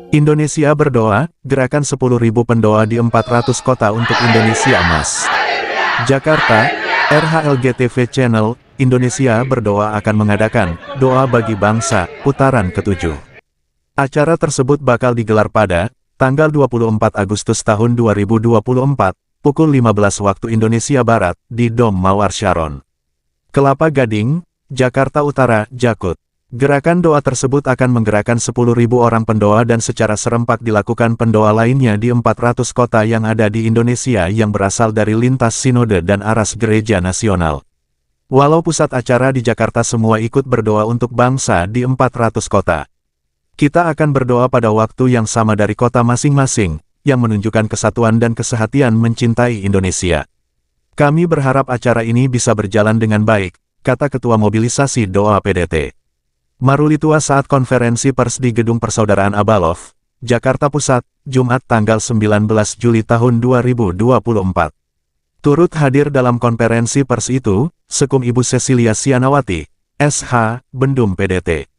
Indonesia berdoa, gerakan 10.000 pendoa di 400 kota untuk Indonesia Emas. Jakarta, RHLGTV Channel, Indonesia berdoa akan mengadakan doa bagi bangsa, putaran ke-7. Acara tersebut bakal digelar pada tanggal 24 Agustus tahun 2024, pukul 15 waktu Indonesia Barat, di Dom Mawar Sharon, Kelapa Gading, Jakarta Utara, Jakut. Gerakan doa tersebut akan menggerakkan 10.000 orang pendoa dan secara serempak dilakukan pendoa lainnya di 400 kota yang ada di Indonesia yang berasal dari lintas sinode dan aras gereja nasional. Walau pusat acara di Jakarta, semua ikut berdoa untuk bangsa di 400 kota. Kita akan berdoa pada waktu yang sama dari kota masing-masing, yang menunjukkan kesatuan dan kesehatian mencintai Indonesia. Kami berharap acara ini bisa berjalan dengan baik, kata Ketua Mobilisasi Doa PDT Marulitua saat konferensi pers di Gedung Persaudaraan Abalov, Jakarta Pusat, Jumat tanggal 19 Juli tahun 2024. Turut hadir dalam konferensi pers itu, Sekum Ibu Cecilia Sianawati, SH, Bendum PDT.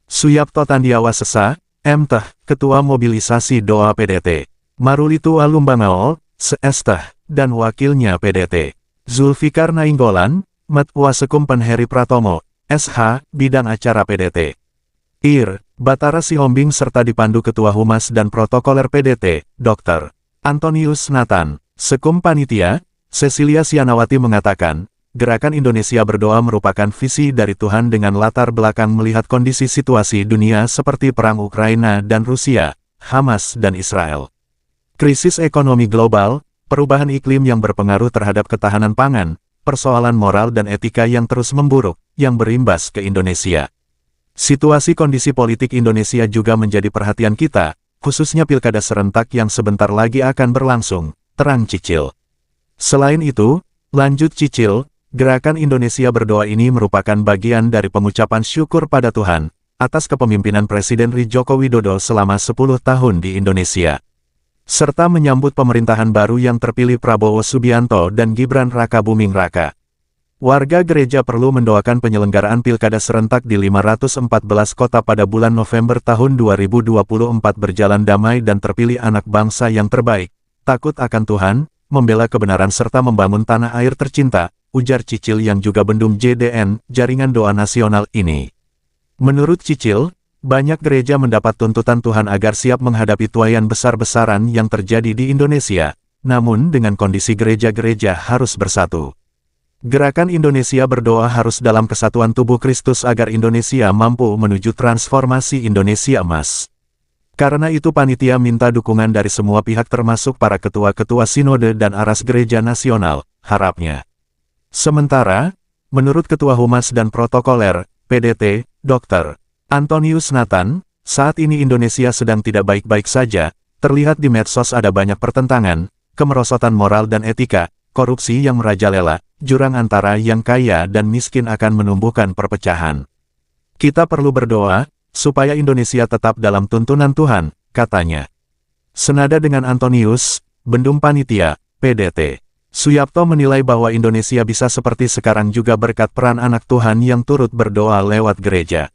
Suyapto Tandiawa Sesa, MTeh, Ketua Mobilisasi Doa PDT. Marulitua Lumbangaol, STeh, dan wakilnya PDT. Zulfikar Nainggolan, Metwa Sekum Penheri Pratomo, SH, Bidang Acara PDT. Ir, Batara Sihombing serta dipandu Ketua Humas dan Protokoler PDT, Dr. Antonius Nathan. Sekum Panitia, Cecilia Sianawati mengatakan, Gerakan Indonesia Berdoa merupakan visi dari Tuhan dengan latar belakang melihat kondisi situasi dunia seperti perang Ukraina dan Rusia, Hamas dan Israel, krisis ekonomi global, perubahan iklim yang berpengaruh terhadap ketahanan pangan, persoalan moral dan etika yang terus memburuk, yang berimbas ke Indonesia. Situasi kondisi politik Indonesia juga menjadi perhatian kita, khususnya pilkada serentak yang sebentar lagi akan berlangsung, terang Cicil. Selain itu, lanjut Cicil, Gerakan Indonesia Berdoa ini merupakan bagian dari pengucapan syukur pada Tuhan, atas kepemimpinan Presiden Joko Widodo selama 10 tahun di Indonesia, serta menyambut pemerintahan baru yang terpilih Prabowo Subianto dan Gibran Rakabuming Raka. Warga gereja perlu mendoakan penyelenggaraan pilkada serentak di 514 kota pada bulan November tahun 2024 berjalan damai dan terpilih anak bangsa yang terbaik, takut akan Tuhan, membela kebenaran serta membangun tanah air tercinta, ujar Cicil yang juga bendum JDN, Jaringan Doa Nasional ini. Menurut Cicil, banyak gereja mendapat tuntutan Tuhan agar siap menghadapi tuaian besar-besaran yang terjadi di Indonesia, namun dengan kondisi gereja-gereja harus bersatu. Gerakan Indonesia Berdoa harus dalam kesatuan tubuh Kristus agar Indonesia mampu menuju transformasi Indonesia Emas. Karena itu panitia minta dukungan dari semua pihak termasuk para ketua-ketua sinode dan aras gereja nasional, harapnya. Sementara, menurut Ketua Humas dan Protokoler, PDT, Dr. Antonius Nathan, saat ini Indonesia sedang tidak baik-baik saja, terlihat di medsos ada banyak pertentangan, kemerosotan moral dan etika, korupsi yang merajalela, jurang antara yang kaya dan miskin akan menumbuhkan perpecahan. Kita perlu berdoa, supaya Indonesia tetap dalam tuntunan Tuhan, katanya. Senada dengan Antonius, Bendum Panitia, PDT. Suyapto menilai bahwa Indonesia bisa seperti sekarang juga berkat peran anak Tuhan yang turut berdoa lewat gereja.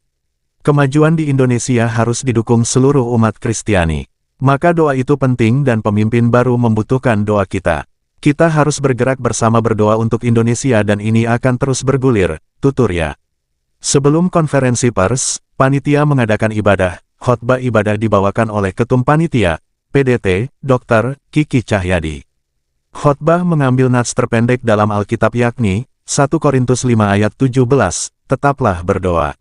Kemajuan di Indonesia harus didukung seluruh umat Kristiani. Maka doa itu penting dan pemimpin baru membutuhkan doa kita. Kita harus bergerak bersama berdoa untuk Indonesia dan ini akan terus bergulir, tuturnya. Sebelum konferensi pers, panitia mengadakan ibadah, khotbah ibadah dibawakan oleh Ketum Panitia, PDT, Dr. Kiki Cahyadi. Khotbah mengambil nats terpendek dalam Alkitab yakni, 1 Korintus 5 ayat 17, tetaplah berdoa.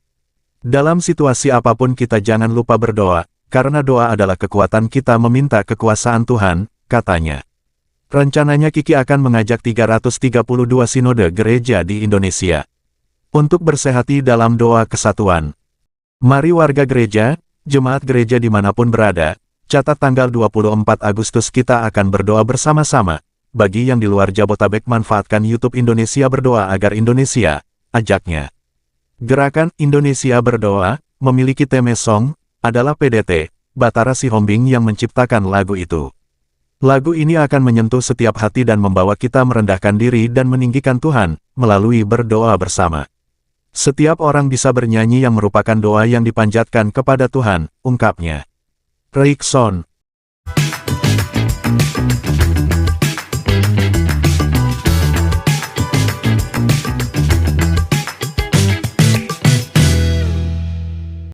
Dalam situasi apapun kita jangan lupa berdoa, karena doa adalah kekuatan kita meminta kekuasaan Tuhan, katanya. Rencananya Kiki akan mengajak 332 sinode gereja di Indonesia untuk bersehati dalam doa kesatuan. Mari warga gereja, jemaat gereja dimanapun berada, catat tanggal 24 Agustus kita akan berdoa bersama-sama. Bagi yang di luar Jabotabek manfaatkan YouTube Indonesia Berdoa agar Indonesia, ajaknya. Gerakan Indonesia Berdoa, memiliki theme song, adalah PDT, Batara Sihombing yang menciptakan lagu itu. Lagu ini akan menyentuh setiap hati dan membawa kita merendahkan diri dan meninggikan Tuhan, melalui berdoa bersama. Setiap orang bisa bernyanyi yang merupakan doa yang dipanjatkan kepada Tuhan, ungkapnya. Rickson,